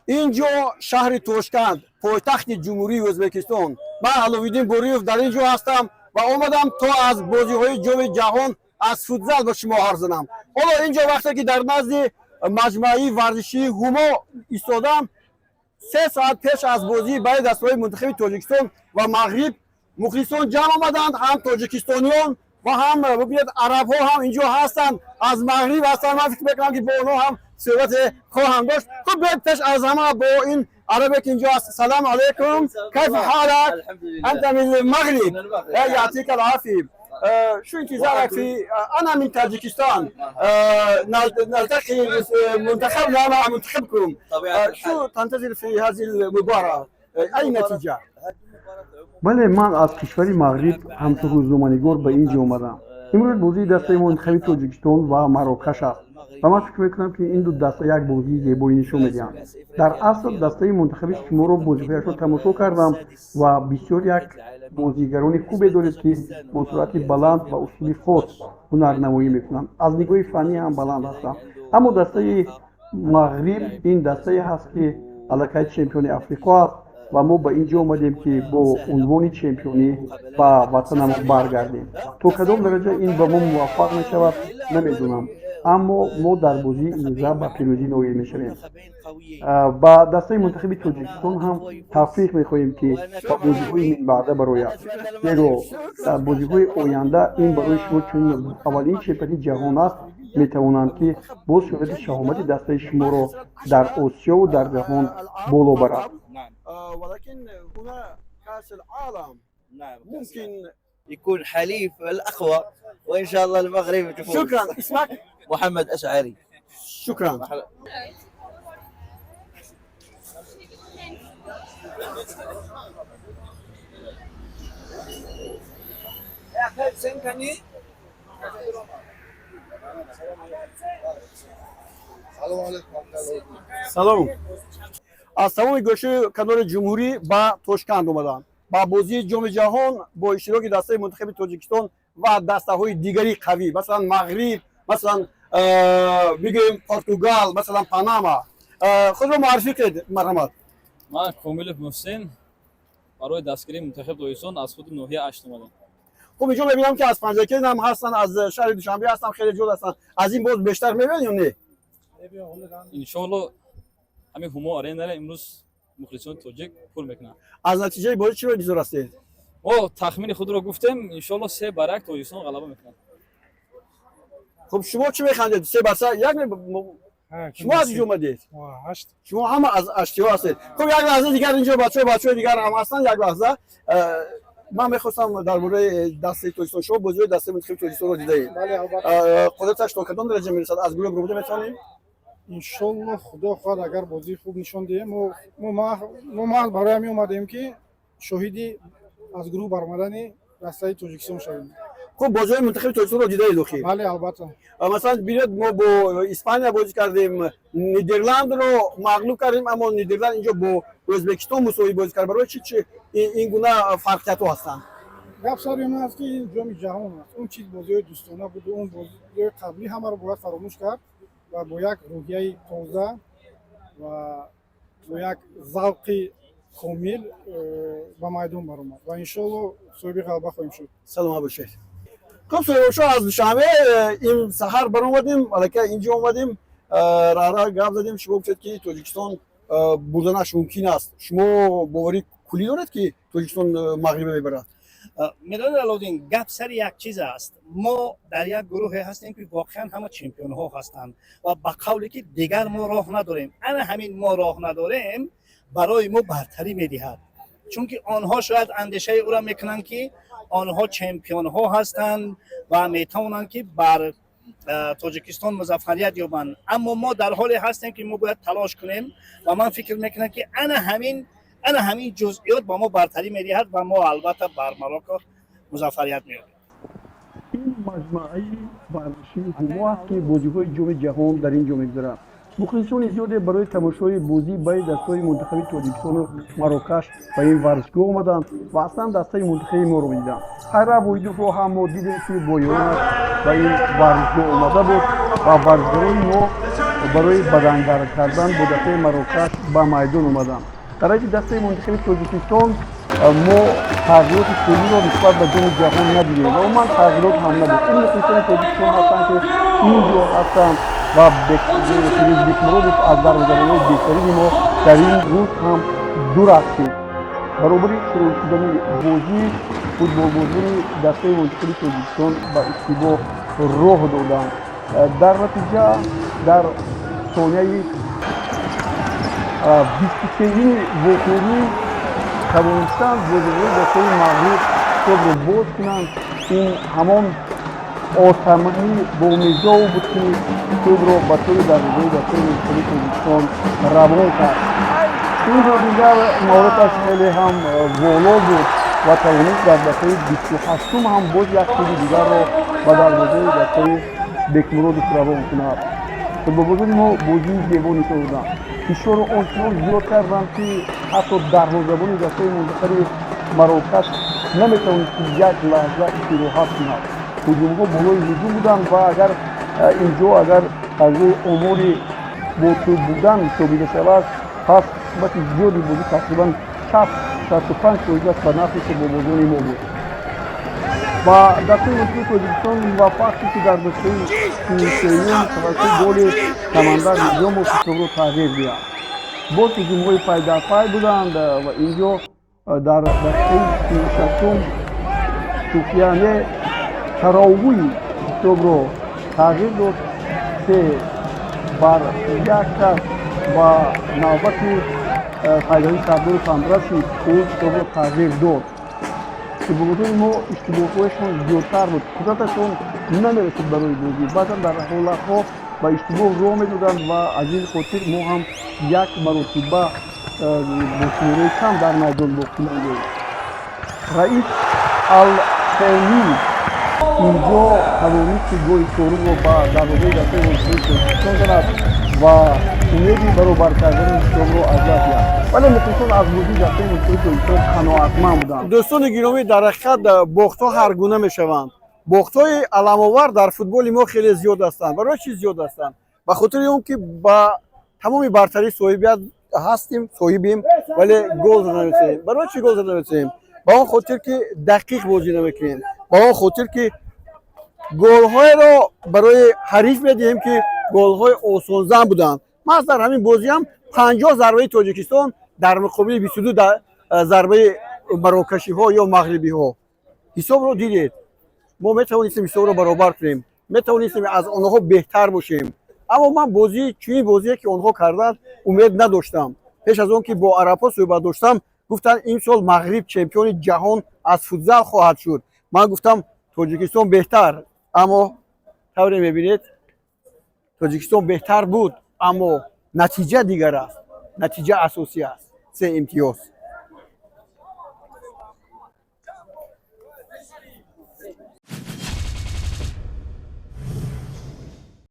اینجا شهر توشکند پایتخت جمهوری ازبکستان. من علویدین بوریوف در اینجا هستم و آمدم تا از بازی‌های جام جهان از فوتبال با شما حرف بزنم. حالا اینجا وقتی که در نزد مجمع ورزشی هوما ایستادم، 3 ساعت پیش از بازی برای دسته‌های منتخب تاجیکستان و مغرب مخلصان جمع آمدند. هم تاجیکستانیان و هم ببینید عرب ها هم اینجا هستند، از مغرب هستند. من فکر میکنم که با اونها هم صحبت خواهم داشت. خب بیاید پیش از همه با این عربی که اینجا هست. سلام علیکم، کیف حالك؟ انت من المغرب، يعطيك العافيه. شو انتظارك في انا من تاجيكستان، نلتقي منتخبنا مع منتخبكم. شو تنتظر في هذه المباراه؟ اي نتيجه؟ بله، من از کشور مغرب همچون روزنامه‌نگار به اینجا اومدم. امروز بازی دسته منتخب تاجیکستان و مراکش است و من فکر میکنم که این دو دسته یک بازی زیبایی نشون میدن. در اصل دسته منتخب شما رو بازی‌هایش رو تماشا کردم و بسیار یک بازیگران خوبی دارید که با سرعت بلند و اصول خاص هنرنمایی میکنن، از نگاه فنی هم بلند هستن. اما دسته مغرب این دسته هست که علاقه چمپیون افریقا است و ما به اینجا اومدیم که با عنوان چمپیونی به وطنمون برگردیم. تا کدام درجه این به ما موفق میشود نمیدونم، اما ما در بازی امروزه به پیروزی نایل میشویم. با دسته منتخب تاجیکستان هم توفیق میخواهیم که با بازی‌های من بعده برآید، زیرا در بازی‌های آینده این برای شما چون اولین چمپیونی جهان است میتوانند که باز شود شهامت دسته شما را در آسیا و در جهان بالا برد. ولكن هنا كأس العالم ممكن يكون حليف الأقوى وإن شاء الله المغرب تفوز. شكرا. اسمك؟ محمد أشعري. شكرا. سلام. از تمام گوشه کنار جمهوری با توشکند اومدم با بازی جام جهان با اشتراک دسته منتخب تاجیکستان و دسته های دیگری قوی، مثلا مغرب، مثلا بگیم پرتغال، مثلا پاناما. خود رو معرفی کنید. مرحمت. من کومیلوف محسن برای دستگیری منتخب تاجیکستان از خود ناحیه 8 اومدم. خب اینجا میبینم که از پنجکین هم هستن، از شهر دوشنبه هستن، خیلی جور هستن. از این باز بیشتر میبینید یا نه؟ ان شاء الله همین هما آرنده امروز مخلصان تاجیک پر میکنن. از نتیجه بازی چی رو انتظار هستید؟ او تخمین خود رو گفتم، ان شاء الله 3-1 تاجیکستان غلبه میکنه. خب شما چی میخندید؟ 3-1 شما از اینجا اومدید؟ شما هم از اشتیا هستید. خب یک لحظه دیگر اینجا بچه‌های دیگر هم هستن. یک لحظه من میخواستم درباره دسته تاجیکستان، شما بازی دسته منتخب تاجیکستان رو دیدید؟ بله البته. قدرتش تا کدام درجه میرسد؟ از گروه برده میتونیم؟ انشالله خدا خواهد اگر بازی خوب نشون دهیم. ما برای همین اومدیم که شاهدی از گروه برآمدن دسته تاجیکستان شویم. خب بازی منتخب تاجیکستان رو دیدید اخیر؟ بله البته. مثلا ببینید ما با اسپانیا بازی کردیم، نیدرلند رو مغلوب کردیم، اما نیدرلند اینجا با ازبکستان مساوی بازی کرد. برای چی این گونه فرقیت هستن؟ گپ سر این است که این جام جهان است. اون چیز بازی دوستانه بود، اون بازی قبلی همه رو باید فراموش کرد و با یک روحیه تازه و با یک ذوق کامل به میدان برآمد و ان شاء الله صاحب غلبه خواهیم شد. سلام باشید. خب شما از دوشنبه این سحر برآمدیم، البته اینجا اومدیم راه گپ زدیم. شما گفتید که تاجیکستان بردنش ممکن است. شما باوری کلی دارید که تاجیکستان مغرب میبرد؟ میدان علودین گپ سر یک چیز است. ما در یک گروه هستیم که واقعا همه چمپیون ها هستند و با قولی که دیگر ما راه نداریم. انا همین ما راه نداریم برای ما برتری میدهد، چون که آنها شاید اندیشه او را میکنند که آنها چمپیون ها هستند و میتونند که بر تاجیکستان مظفریت یابند، اما ما در حالی هستیم که ما باید تلاش کنیم و من فکر میکنم که انا همین جزئیات با ما برتری میدهد و ما البته بر مراکش مظفریت میابیم. این مجموعه ورزشی هوما است که بازی‌های جام جهان در اینجا می‌گذرد. مخلصان زیادی برای تماشای بازی بین دسته‌های منتخب تاجیکستان و مراکش به این ورزشگاه آمدند و اصلا دسته منتخب ما رو دیدند. خیر ویدیو رو هم ما دیدیم که بایان به این ورزشگاه آمده بود و ورزشگاه ما барои бадангард кардан бо дастаи Марокаш ба майдон омадам. дар ҳайти дастаи мунтахаби Тоҷикистон мо тағйироти кулиро нисбат ба ҷоми ҷаҳон надидем ва умуман тағйирот ҳам набуд. ин мухлисони Тоҷикистон ҳастанд ки ин ҷо ҳастанд ва Фириз Бекмуродов аз дарвозабонони беҳтарини мо дар ин рӯз ҳам ду рақсид. баробари шурӯъ шудани бозӣ футболбозони дастаи мунтахаби Тоҷикистон ба иштибоҳ роҳ доданд. дар натиҷа дар сонияи 23 воқеӣ тавонистанд бозиҳои дастаи Мағриб ҳисобро боз кунанд. ин ҳамон осамаи бо миздову буд ки ҳисобро ба тӯри дарвозаи дастаи мунтахаби Тоҷикистон равон кард. ин ро дигар маҳораташ хеле ҳам воло буд ва тавонист дар дақиқаи 28 ҳам боз як тӯри дигарро ба дарвозаи дастаи Бекмуродов равон кунад. футболбозони мо бозии зебо нишон доданд. фишору ончунон зиёд карданд ки ҳатто дарвозабони дастаи мунтахаби Марокаш наметавонист ки як лаҳза истироҳат кунад. ҳуҷумҳо болои ҳуҷум буданд ва агар инҷо агар аз рӯи омори бо тӯб будан ҳисобида шавад, пас қисмати зиёди бозӣ тақрибан 65% ба нафи футболбозони мо буд. ва дастаи мунтахаби Тоҷикистон муваффақ шуд ки дар дастаи 33-ум тавассути голи Самандар Низомов ҳисобро тағйир диҳад. боз ҳуҷумҳои пайдарпай буданд ва инҷо дар дастаи 36-ум Суфияне Таровуи ҳисобро тағйир дод 3-1 кард ва навбати пайдавии Сардори Фанраши ӯ ҳисобро тағйир дод. футболбозони мо иштибоҳҳояшон зиёдтар буд. қудраташон намерасид барои бозӣ. баъзан дар ҳолатҳо ба иштибоҳ роҳ медоданд ва аз ин хотир мо ҳам як маротиба бо шумораи кам дар майдон боқӣ мондем. раис Алхелӣ инҷо тавонист голи чорумро ба дарвозаи дастаи мунтахаби Тоҷикистон занад ва умеди баробар кардани ҳисобро аз даст диҳад. вале мухлисон аз бозии дастаи мунтахаби Тоҷикистон қаноатманд буданд. дӯстони гиромӣ, дар ҳақиқат бохтҳо ҳар гуна мешаванд. бохтҳои аламовар дар футболи мо хеле зиёд ҳастанд. барои чӣ зиёд ҳастанд? ба хотири он ки ба тамоми бартарӣ соҳибият ҳастем, соҳибем, вале гол зада наметавонем. барои чӣ гол зада наметавонем? ба он хотир ки дақиқ бозӣ намекунем. ба он хотир ки голҳоеро барои ҳариф медиҳем ки голҳои осонзан буданд. маҳз дар ҳамин бозӣ ҳам 50 зарбаи Тоҷикистон дар муқобили 22 зарбаи марокашиҳо ё мағрибиҳо. ҳисобро дидед. мо метавонистем ҳисобро баробар кунем. метавонистем аз онҳо беҳтар бошем. аммо ман бозӣ чунин бозие ки онҳо карданд умед надоштам. пеш аз он ки бо арабҳо суҳбат доштам, гуфтанд имсол Мағриб чемпиони ҷаҳон аз футзал хоҳад шуд. ман гуфтам Тоҷикистон беҳтар, аммо тавре мебинед Тоҷикистон беҳтар буд, аммо натиҷа дигар аст. натиҷа асосӣ аст. 3 имтиёз.